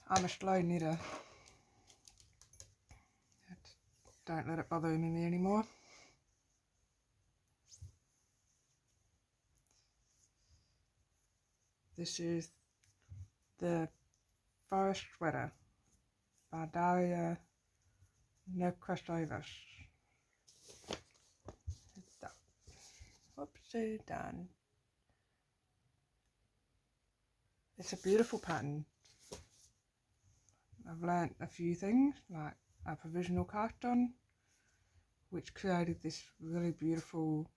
I'm a slow knitter. Don't let it bother me anymore. This is the Forest Sweater by Daria, Nekrasovas. Whoopsie done. It's a beautiful pattern. I've learnt a few things, like a provisional cast on, which created this really beautiful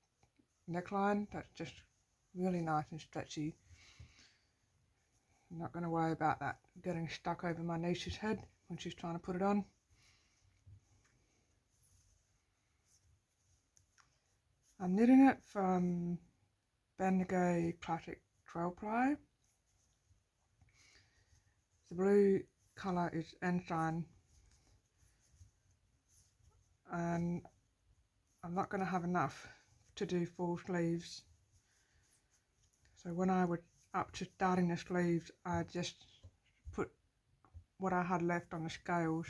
neckline that's just really nice and stretchy. I'm not going to worry about that getting stuck over my niece's head when she's trying to put it on. I'm knitting it from Bendigo Classic 12 ply. The blue colour is Ensign, and I'm not going to have enough to do full sleeves. So when I was up to starting the sleeves, I just put what I had left on the scales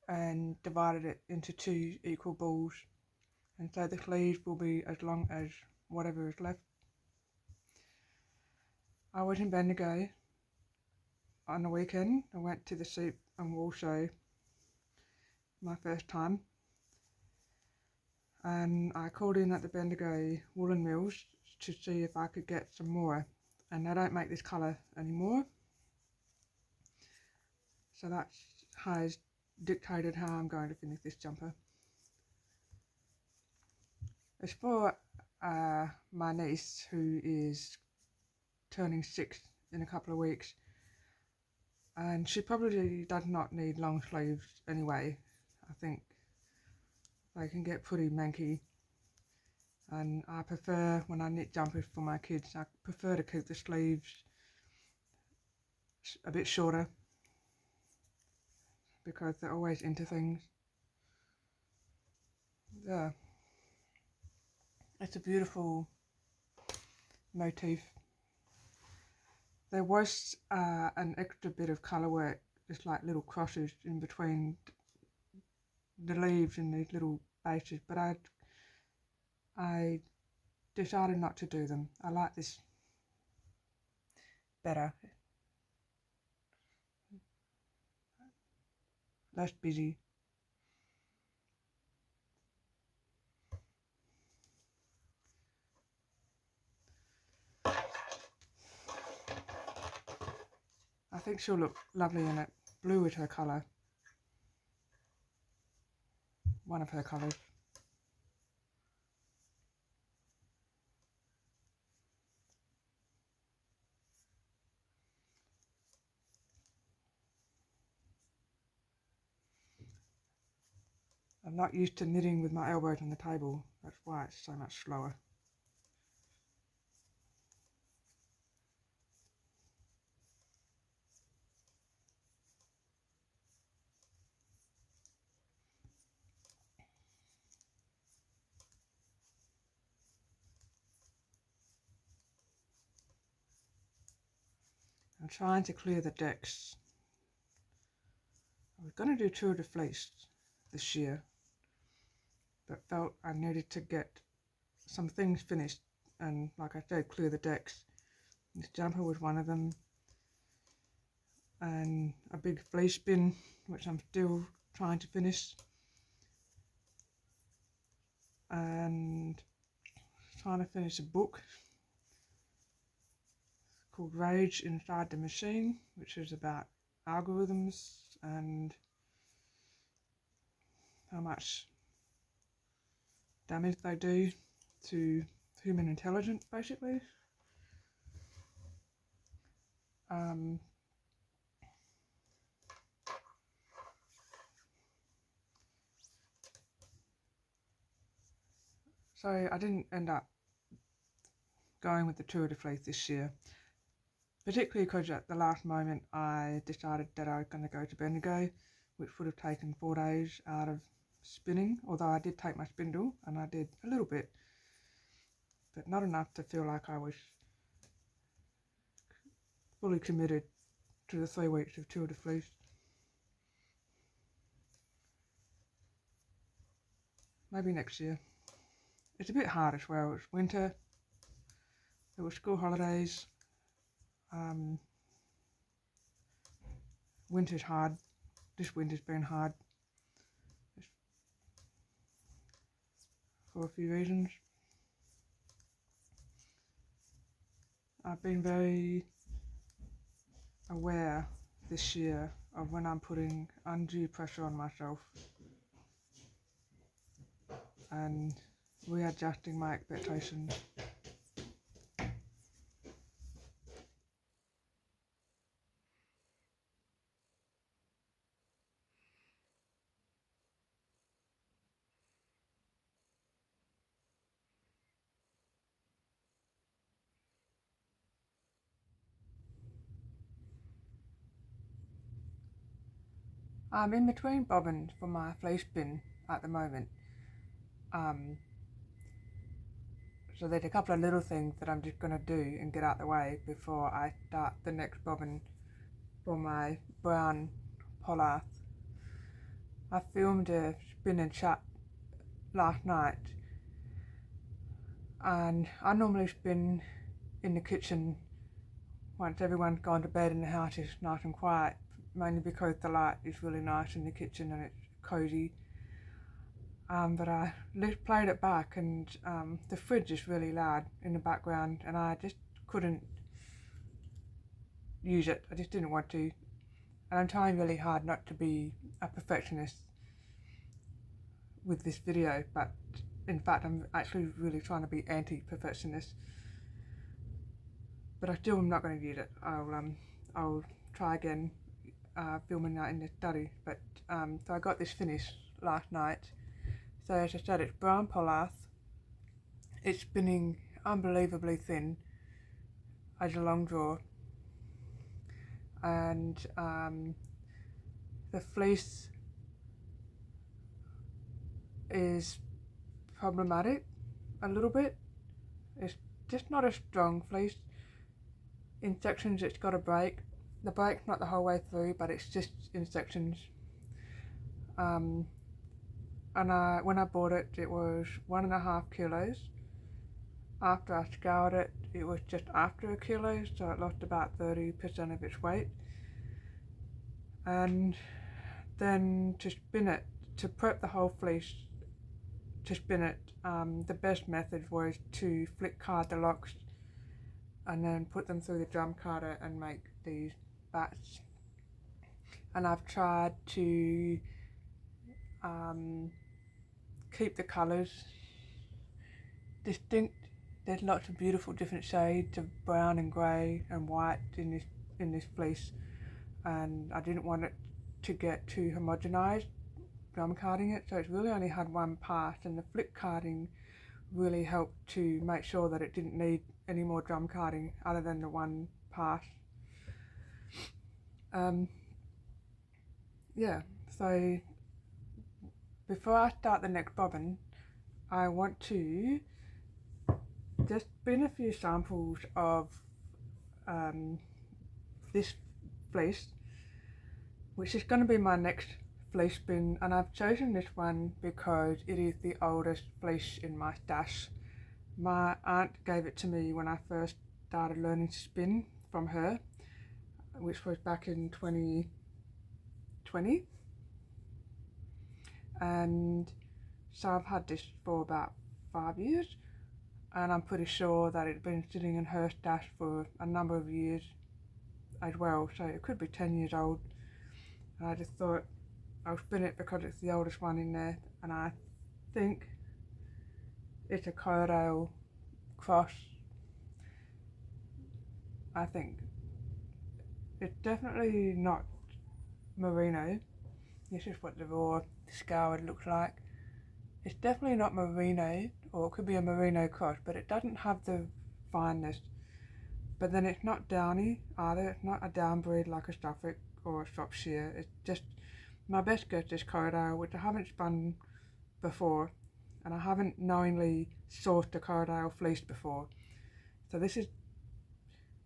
and divided it into 2 equal balls, and so the sleeves will be as long as whatever is left. I was in Bendigo on the weekend. I went to the Soup and Wool Show, my first time, and I called in at the Bendigo woolen mills to see if I could get some more, and they don't make this colour anymore, so that has dictated how I'm going to finish this jumper. It's for my niece, who is turning 6 in a couple of weeks, and she probably does not need long sleeves anyway. I think they can get pretty manky, and I prefer, when I knit jumpers for my kids, I prefer to keep the sleeves a bit shorter because they're always into things. Yeah, it's a beautiful motif. There was an extra bit of colour work, just like little crosses in between the leaves and these little bases, but I decided not to do them. I like this better, less busy. I think she'll look lovely in it. Blue is her colour, one of her colours. I'm not used to knitting with my elbows on the table, that's why it's so much slower. I'm trying to clear the decks. I was going to do Tour de Fleece this year, but felt I needed to get some things finished and, like I said, clear the decks. This jumper was one of them, and a big fleece bin, which I'm still trying to finish, and trying to finish a book called Rage Inside the Machine, which is about algorithms and how much damage they do to human intelligence, basically. So I didn't end up going with the Tour de Fleece this year, particularly because at the last moment I decided that I was going to go to Bendigo, which would have taken 4 days out of spinning, although I did take my spindle and I did a little bit, but not enough to feel like I was fully committed to the 3 weeks of 2 of the fleece. Maybe next year. It's a bit hard as well. It's winter. It was school holidays. Winter's hard. This winter's been hard for a few reasons. I've been very aware this year of when I'm putting undue pressure on myself and readjusting my expectations. I'm in between bobbins for my fleece bin at the moment. So there's a couple of little things that I'm just going to do and get out the way before I start the next bobbin for my brown Polwarth. I filmed a spin and chat last night, and I normally spin in the kitchen once everyone's gone to bed and the house is nice and quiet, mainly because the light is really nice in the kitchen and it's cosy. But I played it back, and the fridge is really loud in the background, and I just couldn't use it. I just didn't want to. And I'm trying really hard not to be a perfectionist with this video, but in fact I'm actually really trying to be anti-perfectionist. But I still am not going to use it. I'll try again filming that in the study. But so I got this finished last night. So as I said, it's brown Polwarth. It's spinning unbelievably thin as a long draw, and the fleece is problematic a little bit. It's just not a strong fleece. In sections it's got a break. The break's not the whole way through, but it's just in sections. And when I bought it, it was 1.5 kilos. After I scoured it, it was just after a kilo, so it lost about 30% of its weight. And then to spin it, to prep the whole fleece to spin it, the best method was to flick card the locks and then put them through the drum carder and make these bats. And I've tried to keep the colours distinct. There's lots of beautiful different shades of brown and grey and white in this fleece, and I didn't want it to get too homogenised drum carding it, so it's really only had one pass, and the flick carding really helped to make sure that it didn't need any more drum carding other than the one pass. Yeah, so before I start the next bobbin, I want to just spin a few samples of this fleece, which is going to be my next fleece spin, and I've chosen this one because it is the oldest fleece in my stash. My aunt gave it to me when I first started learning to spin from her, which was back in 2020, and so I've had this for about 5 years, and I'm pretty sure that it's been sitting in her stash for a number of years as well, so it could be 10 years old. And I just thought I'll spin it because it's the oldest one in there, and I think it's a Corriedale cross. I think it's definitely not merino. This is what the raw scoured looks like. It's definitely not merino, or it could be a merino cross, but it doesn't have the fineness. But then it's not downy either. It's not a down breed like a Suffolk or a Shropshire. It's just, my best guess is Corriedale, which I haven't spun before, and I haven't knowingly sourced a Corriedale fleece before. So this is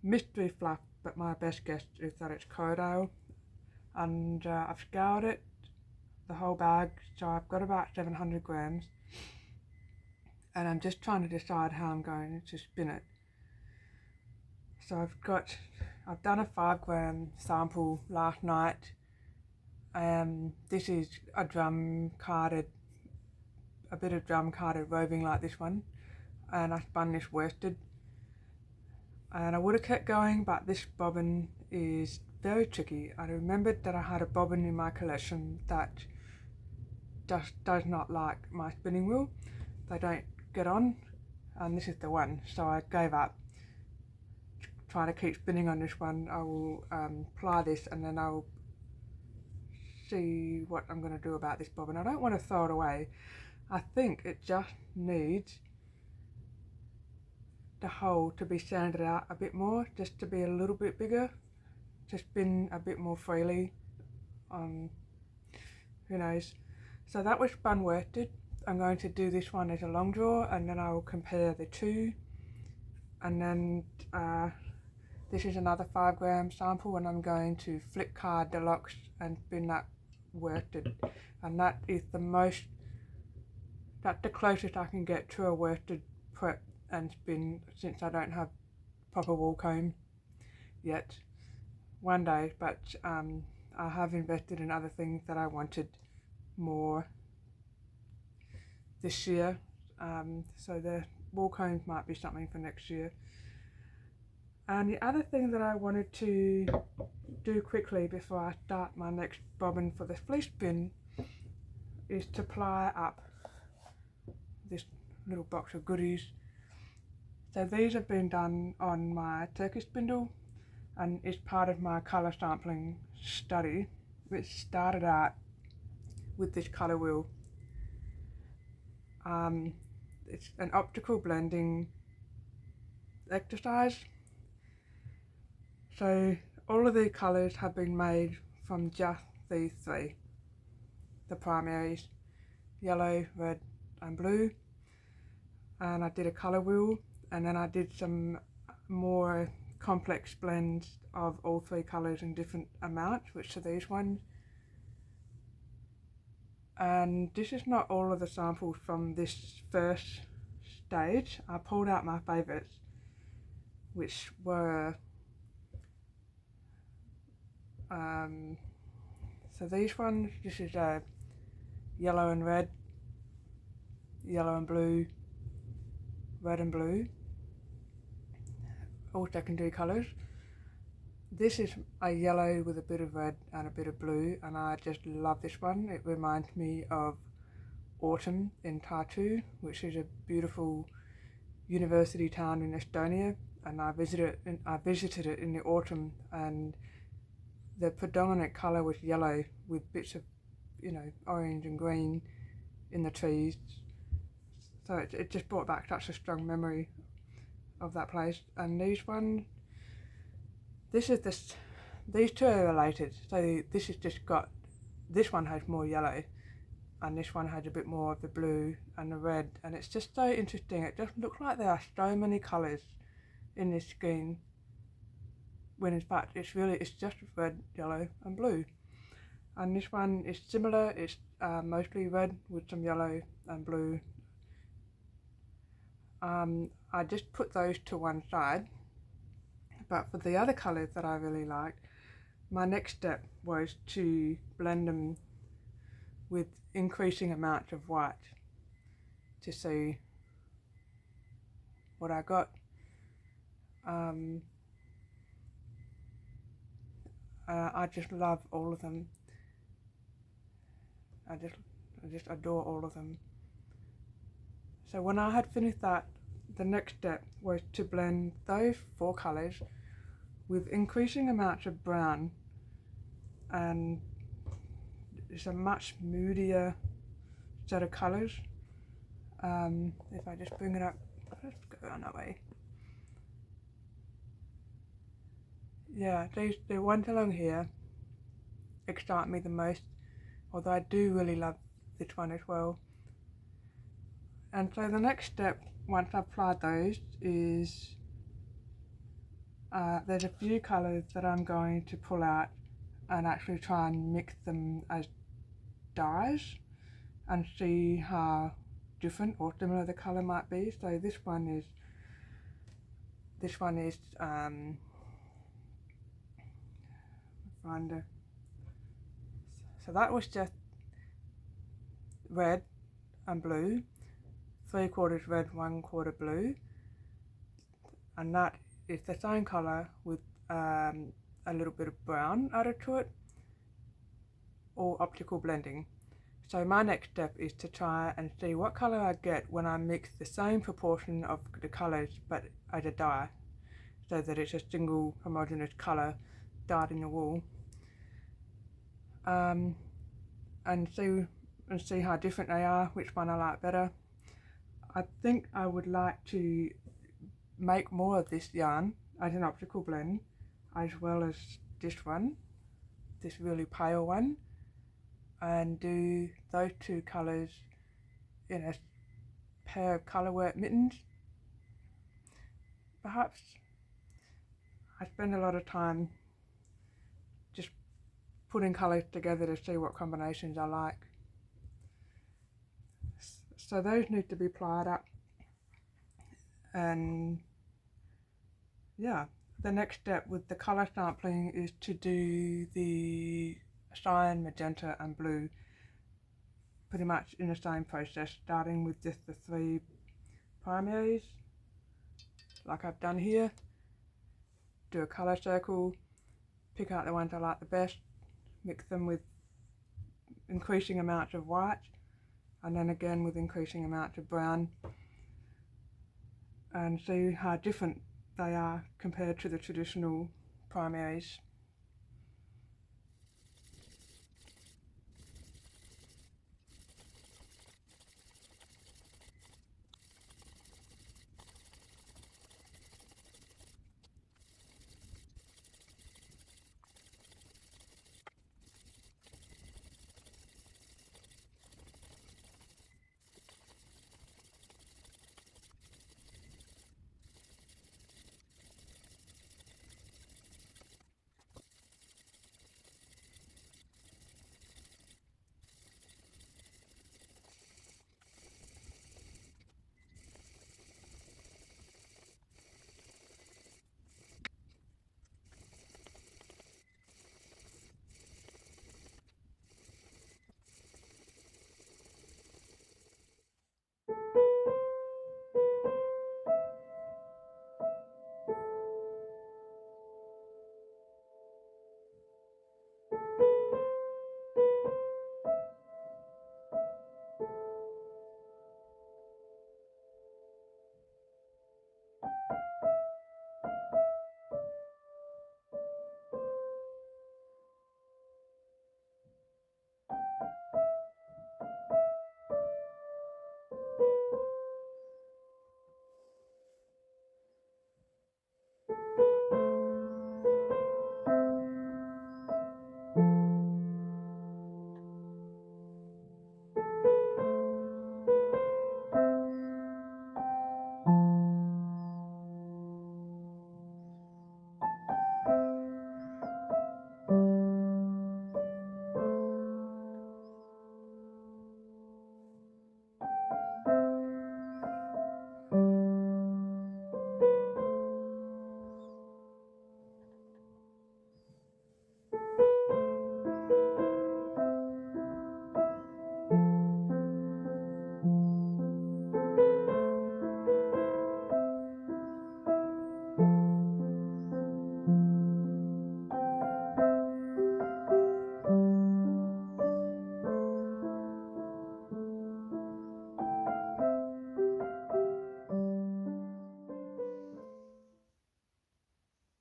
mystery fluff, but my best guess is that it's Corriedale. And I've scoured it, the whole bag, so I've got about 700 grams. And I'm just trying to decide how I'm going to spin it. So I've done a 5 gram sample last night. This is a bit of drum carded roving like this one, and I spun this worsted, and I would have kept going, but this bobbin is very tricky. I remembered that I had a bobbin in my collection that just does not like my spinning wheel. They don't get on, and this is the one, so I gave up trying to keep spinning on this one. I will ply this, and then I'll see what I'm going to do about this bobbin. I don't want to throw it away. I think it just needs the hole to be sanded out a bit more, just to be a little bit bigger, to spin a bit more freely. Who knows. So that was spun worsted. I'm going to do this one as a long draw, and then I will compare the two. And then this is another 5 gram sample, and I'm going to flip card deluxe and spin that worsted. And that is that's the closest I can get to a worsted prep and spin, since I don't have proper wool comb yet. One day, but I have invested in other things that I wanted more this year, so the wool combs might be something for next year. And the other thing that I wanted to do quickly before I start my next bobbin for the fleece spin is to ply up this little box of goodies. So these have been done on my Turkish spindle, and it's part of my colour sampling study, which started out with this colour wheel. It's an optical blending exercise. So all of the colours have been made from just these three, the primaries, yellow, red and blue. And I did a colour wheel, and then I did some more complex blends of all three colours in different amounts, which are these ones. And this is not all of the samples from this first stage. I pulled out my favourites, which were so these ones, this is yellow and red, yellow and blue, red and blue, all secondary colours. This is a yellow with a bit of red and a bit of blue, and I just love this one. It reminds me of autumn in Tartu, which is a beautiful university town in Estonia, and I visited it in the autumn, and the predominant colour was yellow with bits of, orange and green in the trees. So it just brought back such a strong memory of that place. And these ones, these two are related. So this one has more yellow, and this one has a bit more of the blue and the red, and it's just so interesting. It just looks like there are so many colours in this scheme, when in fact it's just red, yellow and blue. And this one is similar. It's mostly red with some yellow and blue. I just put those to one side, but for the other colours that I really liked, my next step was to blend them with increasing amounts of white to see what I got. I just love all of them. I just adore all of them. So when I had finished that, the next step was to blend those 4 colours with increasing amounts of brown, and it's a much moodier set of colours. If I just bring it up, let's go on that way. Yeah, the ones along here excite me the most, although I do really love this one as well. And so the next step, once I've applied those, is There's a few colours that I'm going to pull out and actually try and mix them as dyes and see how different or similar the colour might be. So this one is so that was just red and blue, 3/4 red, 1/4 blue, and that is the same colour with a little bit of brown added to it, or optical blending. So my next step is to try and see what colour I get when I mix the same proportion of the colours but as a dye, so that it's a single homogeneous colour dyed in the wool, and see how different they are, which one I like better. I think I would like to make more of this yarn as an optical blend, as well as this one, this really pale one, and do those two colours in a pair of colourwork mittens. Perhaps I spend a lot of time just putting colours together to see what combinations I like. So those need to be plied up, and yeah, the next step with the colour sampling is to do the cyan, magenta and blue pretty much in the same process, starting with just the 3 primaries like I've done here. Do a colour circle, pick out the ones I like the best, mix them with increasing amounts of white, and then again with increasing amounts of brown, and see how different they are compared to the traditional primaries.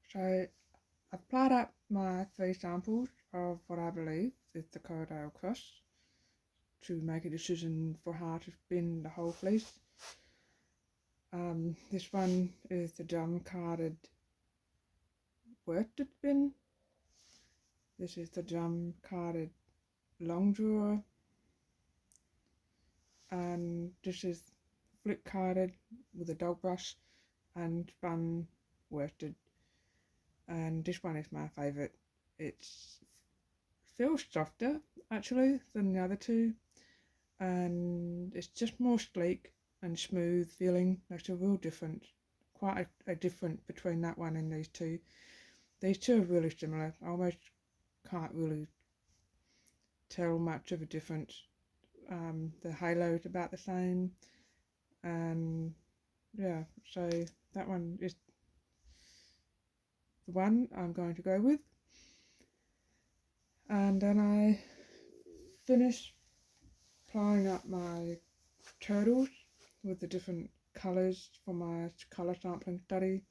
So I've plied up my 3 samples of what I believe is the Corriedale cross to make a decision for how to spin the whole fleece. This one is the drum carded worsted spin. This is the drum carded long drawer, and this is flip carded with a dog brush and spun worsted. and this one is my favourite. It feels softer actually than the other two, and it's just more sleek and smooth feeling. There's a real difference, quite a difference between that one and these two. These two are really similar. I almost can't really tell much of a difference. The halo is about the same, and yeah, so that one is the one I'm going to go with. And then I finish applying up my turtles with the different colours for my colour sampling study,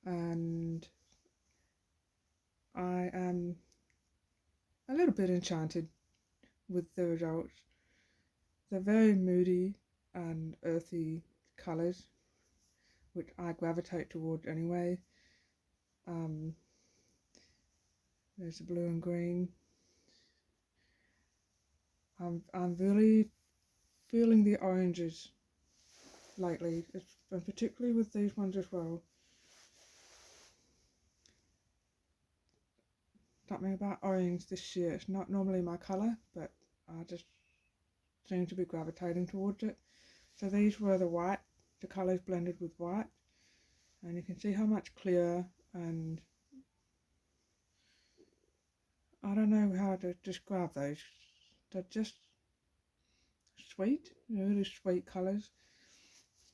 and I am a little bit enchanted with the results. They're very moody and earthy colours, which I gravitate towards anyway. There's the blue and green. I'm really feeling the oranges lately, and particularly with these ones as well. Something about orange this year. It's not normally my colour, but I just seem to be gravitating towards it. So these were the white, the colours blended with white, and you can see how much clearer, and I don't know how to describe those. They're just sweet, really sweet colours,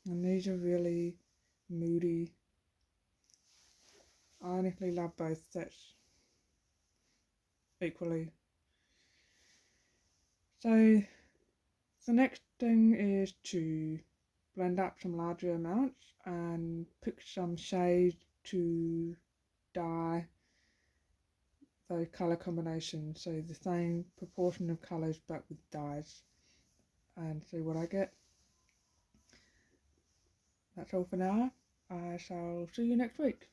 and these are really moody. I honestly love both sets equally. So the next thing is to blend up some larger amounts and pick some shades to dye those colour combinations, so the same proportion of colours but with dyes, and see what I get. That's all for now. I shall see you next week.